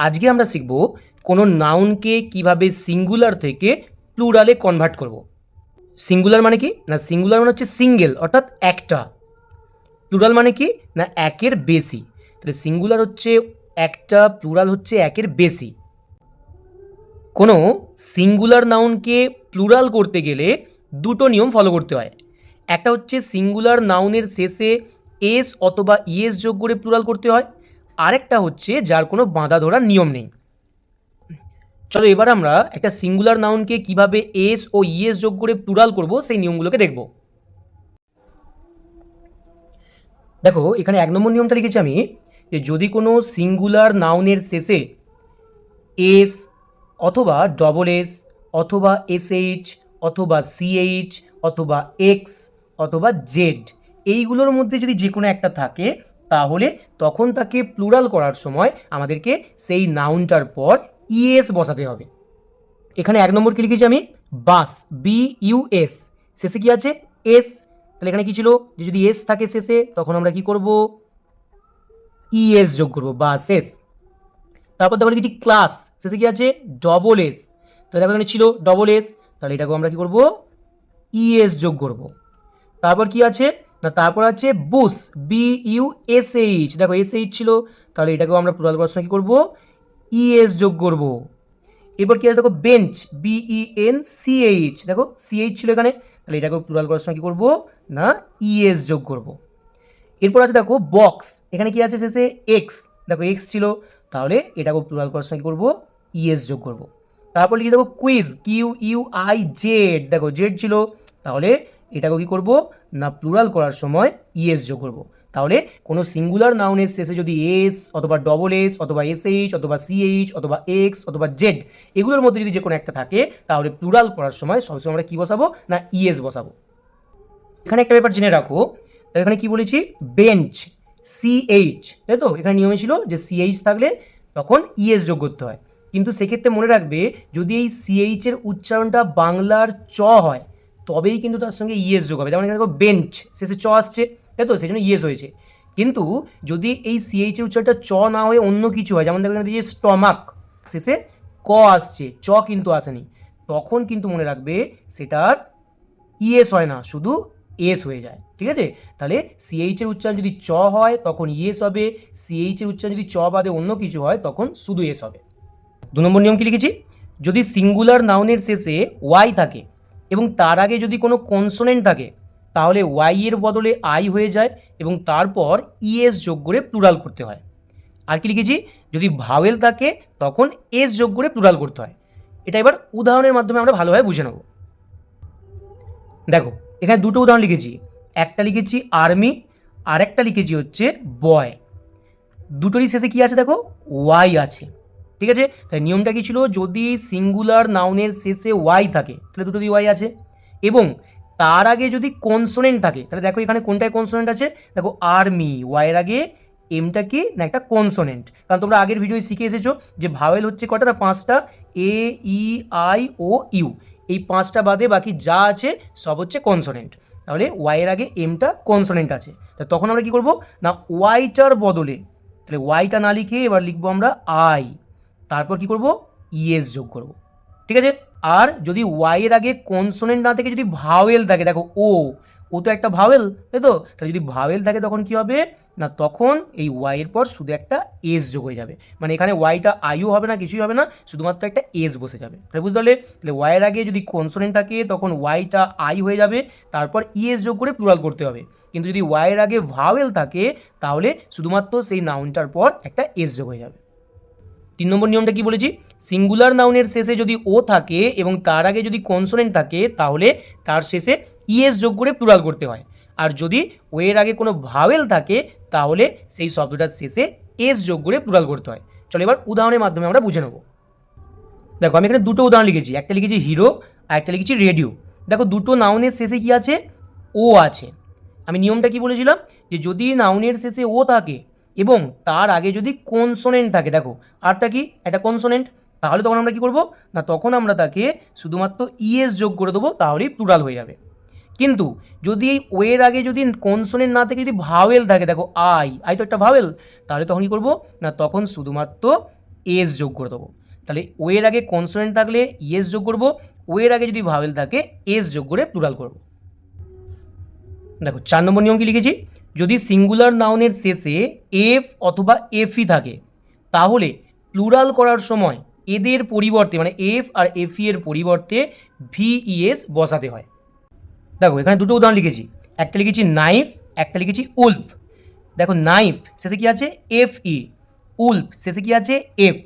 আজকে আমরা শিখব কোনো নাউনকে কিভাবে সিঙ্গুলার থেকে প্লুরালে কনভার্ট করব। সিঙ্গুলার মানে কি না, সিঙ্গুলার মানে হচ্ছে সিঙ্গেল অর্থাৎ একটা, প্লুরাল মানে কি না একের বেশি। তাহলে সিঙ্গুলার হচ্ছে একটা, প্লুরাল হচ্ছে একের বেশি। কোনো সিঙ্গুলার নাউনকে প্লুরাল করতে গেলে দুটো নিয়ম ফলো করতে হয়। একটা হচ্ছে সিঙ্গুলার নাউনের শেষে এস অথবা ইএস যোগ করে প্লুরাল করতে হয়, আরেকটা হচ্ছে যার কোনো বাঁধা ধরার নিয়ম নেই। চলো এবার আমরা একটা সিঙ্গুলার নাউনকে কিভাবে এস ও ইএস যোগ করে প্লুরাল করব সেই নিয়মগুলোকে দেখব। দেখো এখানে 1 নম্বর নিয়মটা লিখেছি আমি, যে যদি কোনো সিঙ্গুলার নাউনের শেষে এস অথবা ডবল এস অথবা এসএইচ অথবা সিএইচ অথবা এক্স অথবা জেড এইগুলোর মধ্যে যদি যে কোনো একটা থাকে, তাহলে তখন তাকে প্লুরাল করার সময় আমাদেরকে সেই নাউনটার পর ইএস বসাতে হবে। এখানে 1 নম্বর কি লিখেছি আমি, বাস, BUS, শেষে কি আছে এস। তাহলে এখানে কি ছিল, যে যদি এস থাকে শেষে তখন আমরা কি করব, ইএস যোগ করব, বাস এস। তারপর দেখো লিখেছি ক্লাস, শেষে কি আছে ডবল এস। তাহলে দেখো এখানে ছিল ডবল এস, তাহলে এটাকে আমরা কি করব, ইএস যোগ করব। তারপর কি আছে না, তারপর আছে বুস, BUSH, দেখো এসএইচ ছিল, তাহলে এটাকেও আমরা প্লুরাল করার সময় কি করব, ইএস যোগ করব। এবার কি আছে দেখো বেঞ্চ, BENCH, দেখো সিএইচ ছিল এখানে, তাহলে এটাকে প্লুরাল করার সময় কি করব না ইএস যোগ করব। এরপর আছে দেখো বক্স, এখানে কি আছে শেষে এক্স, দেখো এক্স ছিল, তাহলে এটাকে প্লুরাল করার সময় কি করব, ইএস যোগ করব। তারপর লিখে দেখো কুইজ, QUIZ, দেখো জেড ছিল, তাহলে এটাকে কি করব না প্লুরাল করার সময় ইএস যোগ করব। তাহলে কোনো সিঙ্গুলার নাউনের শেষে যদি এস অথবা ডবল এস অথবা এসএইচ অথবা সিএইচ অথবা এক্স অথবা জেড এগুলোর মধ্যে যদি যে কোনো একটা থাকে, তাহলে প্লুরাল করার সময় সবসময় আমরা কী বসাবো না ইএস বসাবো। এখানে একটা ব্যাপার জেনে রাখো, এখানে কি বলেছি বেঞ্চ, CH, তাই তো এখানে নিয়মে ছিল যে CH থাকলে তখন ইএস যোগ করতে হয়, কিন্তু সেক্ষেত্রে মনে রাখবে যদি এই CH এর উচ্চারণটা বাংলার চ হয় তবেই কিন্তু তার সঙ্গে ইএস যোগ হবে। যেমন এখানে দেখো বেঞ্চ শেষে চ আসছে, তাই তো সেই জন্য ইএস হয়েছে। কিন্তু যদি এই CH এর উচ্চারণটা চ না হয়ে অন্য কিছু হয়, যেমন দেখো এখানে স্টমাক শেষে ক আসছে, চ কিন্তু আসেনি, তখন কিন্তু মনে রাখবে সেটার ইএস হয় না, শুধু এস হয়ে যায়। ঠিক আছে, তাহলে সিএইচ এর উচ্চারণ যদি চ হয় তখন ইএস হবে, সিএইচ এর উচ্চারণ যদি চ বাদে অন্য কিছু হয় তখন শুধু এস হবে। 2 নম্বর নিয়ম কি লিখেছি, যদি সিঙ্গুলার নাউনের শেষে ওয়াই থাকে এবং তার আগে যদি কোনো কনসোনেন্ট থাকে, তাহলে ওয়াই এর বদলে আই হয়ে যায় এবং তারপর ইএস যোগ করে প্লুরাল করতে হয়। আর কি লিখেছি, যদি ভাওয়েল থাকে তখন এস যোগ করে প্লুরাল করতে হয়। এটা এবার উদাহরণের মাধ্যমে আমরা ভালোভাবে বুঝে নেব। দেখো এখানে দুটো উদাহরণ লিখেছি, একটা লিখেছি আর্মি আর একটা লিখেছি হচ্ছে বয়। দুটোরই শেষে কি আছে দেখো ওয়াই আছে। ঠিক আছে, তাই নিয়মটা কি ছিল, যদি সিঙ্গুলার নাউনের শেষে ওয়াই থাকে তাহলে দুটোরই ওয়াই আছে, এবং তার আগে যদি কনসোনেন্ট থাকে, তাহলে দেখো এখানে কোনটায় কনসোনেন্ট আছে, দেখো আর্মি, ওয়াইয়ের আগে এমটা কি না একটা কনসোনেন্ট, কারণ তোমরা আগের ভিডিও শিখে এসেছো যে ভাওয়েল হচ্ছে কটা না 5টা, AEIOU, এই 5টা বাদে বাকি যা আছে সব হচ্ছে কনসোনেন্ট। তাহলে ওয়াইয়ের আগে এমটা কনসোনেন্ট আছে, তখন আমরা কি করব না ওয়াইটার বদলে, তাহলে ওয়াইটা না লিখে এবার লিখবো আমরা আই, তারপর কি করব ইএস যোগ করব। ঠিক আছে, আর যদি ওয়াইয়ের আগে কনসোনেন্ট না থেকে যদি ভাওয়েল থাকে, দেখো ও তো একটা ভাওয়েল, তাই তো, তাহলে যদি ভাওয়েল থাকে তখন কি হবে না তখন এই ওয়াইয়ের পর শুধু একটা এস যোগ হয়ে যাবে, মানে এখানে ওয়াইটা আইও হবে না, কিছুই হবে না, শুধুমাত্র একটা এস বসে যাবে। তাহলে বুঝতে পারলে, তাহলে ওয়াইয়ের আগে যদি কনসোনেন্ট থাকে তখন ওয়াইটা আই হয়ে যাবে, তারপর ইএস যোগ করে প্লুরাল করতে হবে, কিন্তু যদি ওয়াইয়ের আগে ভাওয়েল থাকে তাহলে শুধুমাত্র সেই নাউনটার পর একটা এস যোগ হয়ে যাবে। 3 নম্বর নিয়মটা কি বলেছি, সিঙ্গুলার নাউনের শেষে যদি ও থাকে এবং তার আগে যদি কনসোনেন্ট থাকে তাহলে তার শেষে ইএস যোগ করে প্লুরাল করতে হয়, আর যদি ও এর আগে কোনো ভাওয়েল থাকে তাহলে সেই শব্দটার শেষে এস যোগ করে প্লুরাল করতে হয়। চলো এবার উদাহরণের মাধ্যমে আমরা বুঝে নেব। দেখো আমি এখানে দুটো উদাহরণ লিখেছি, একটা লিখেছি হিরো আর একটা লিখেছি রেডিও। দেখো দুটো নাউনের শেষে কি আছে, ও আছে। আমি নিয়মটা কি বলেছিলাম, যে যদি নাউনের শেষে ও থাকে এবং তার আগে যদি কনসোনেন্ট থাকে, দেখো আরটা কি একটা কনসোনেন্ট, তাহলে তখন আমরা কি করব না তখন আমরা তাকে শুধুমাত্র ইএস যোগ করে দেবো, তাহলেই প্লুরাল হয়ে যাবে। কিন্তু যদি এই ওয়ের আগে যদি কনসোনেন্ট না থেকে যদি ভাওয়েল থাকে, দেখো আই তো একটা ভাওয়েল, তাহলে তখন কি করব না তখন শুধুমাত্র এস যোগ করে দেবো। তাহলে ও এর আগে কনসোনেন্ট থাকলে ইএস যোগ করবো, ও এর আগে যদি ভাওয়েল থাকে এস যোগ করে প্লুরাল করব। দেখো 4 নম্বর নিয়ম কি লিখেছি, যদি সিঙ্গুলার নাউনের শেষে এফ অথবা এফই থাকে তাহলে প্লুরাল করার সময় এদের পরিবর্তে মানে এফ আর এফই এর পরিবর্তে ভিইএস বসাতে হয়। দেখো এখানে দুটো উদাহরণ লিখেছি, একটা লিখেছি নাইফ, একটা লিখেছি উলফ। দেখো নাইফ শেষে কি আছে এফ ই, উলফ শেষে কি আছে এফ।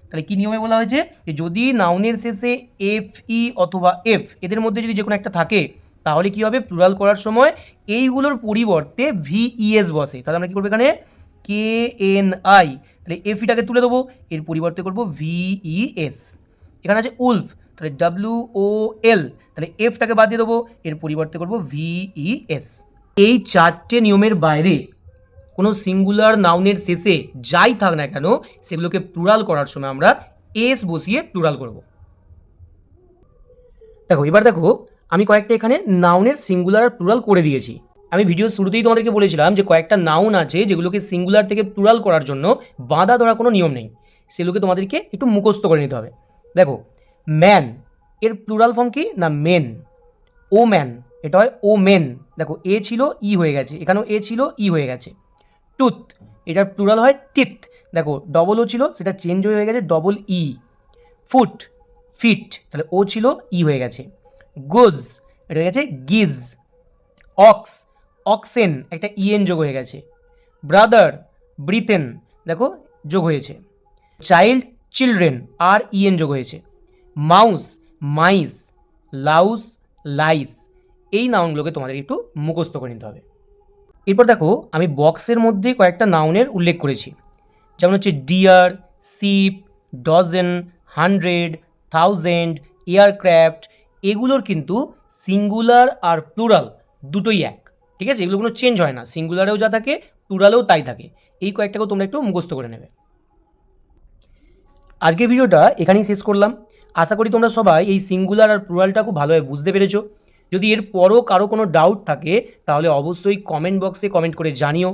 তাহলে কি নিয়মে বলা হয়েছে যে যদি নাউনের শেষে এফ ই অথবা এফ এদের মধ্যে যদি যে কোনো একটা থাকে তাহলে কি হবে প্লুরাল করার সময় এইগুলোর পরিবর্তে ভিইএস বসে। তাহলে আমরা কি করবো এখানে কে এন আই, তাহলে এফ ইটাকে তুলে দেবো, এর পরিবর্তে করবো ভিইএস। এখানে আছে উলফ, তাহলে ডাব্লিউ ও এল, তাহলে এফটাকে বাদ দিয়ে দেবো, এর পরিবর্তে করবো ভিইএস। এই 4টে নিয়মের বাইরে কোনো সিঙ্গুলার নাউনের শেষে যাই থাক না কেন সেগুলোকে প্লুরাল করার সময় আমরা এস বসিয়ে প্লুরাল করব। দেখো এবার দেখো আমি কয়েকটা এখানে নাউনের সিঙ্গুলার আর প্লুরাল করে দিয়েছি। আমি ভিডিওর শুরুতেই তোমাদেরকে বলেছিলাম যে কয়েকটা নাউন আছে যেগুলোকে সিঙ্গুলার থেকে প্লুরাল করার জন্য বাঁধা ধরা কোনো নিয়ম নেই, সেগুলোকে তোমাদেরকে একটু মুখস্থ করে নিতে হবে। দেখো ম্যান এর প্লুরাল ফর্ম কি না মেন, ও ম্যান এটা হয় ও মেন, দেখো এ ছিল ই হয়ে গেছে, এখানেও এ ছিল ই হয়ে গেছে। টুথ এটার প্লুরাল হয় টিথ, দেখো ডবল ও ছিল সেটা চেঞ্জ হয়ে গেছে ডবল ই। ফুট ফিট, তাহলে ও ছিল ই হয়ে গেছে। গোজ এটা হয়ে গেছে গিজ। অক্স অক্সেন একটা ইএন যোগ হয়ে গেছে। ব্রাদার ব্রিথেন দেখো যোগ হয়েছে। চাইল্ড চিলড্রেন আর ইএন যোগ হয়েছে। মাউস মাইস, লাউস লাইস, এই নাউনগুলোকে তোমাদের একটু মুখস্থ করে নিতে হবে। এরপর দেখো আমি বক্সের মধ্যে কয়েকটা নাউনের উল্লেখ করেছি, যেমন হচ্ছে ডিয়ার, শিপ, ডজন, 100, 1000, এয়ারক্রাফট। এগুলোর কিন্তু সিঙ্গুলার আর প্লুরাল দুটোই এক, ঠিক আছে, এগুলো কোনো চেঞ্জ হয় না, সিঙ্গুলারেও যা থাকে প্লুরালেও তাই থাকে। এই কয়েকটাকেও তোমরা একটু মুখস্থ করে নেবে। আজকের ভিডিওটা এখানেই শেষ করলাম। আশা করি তোমরা সবাই এই সিঙ্গুলার আর প্লুরালটা খুব ভালোভাবে বুঝতে পেরেছো। যদি এর পরও কারো কোনো ডাউট থাকে তাহলে অবশ্যই কমেন্ট বক্সে কমেন্ট করে জানিও।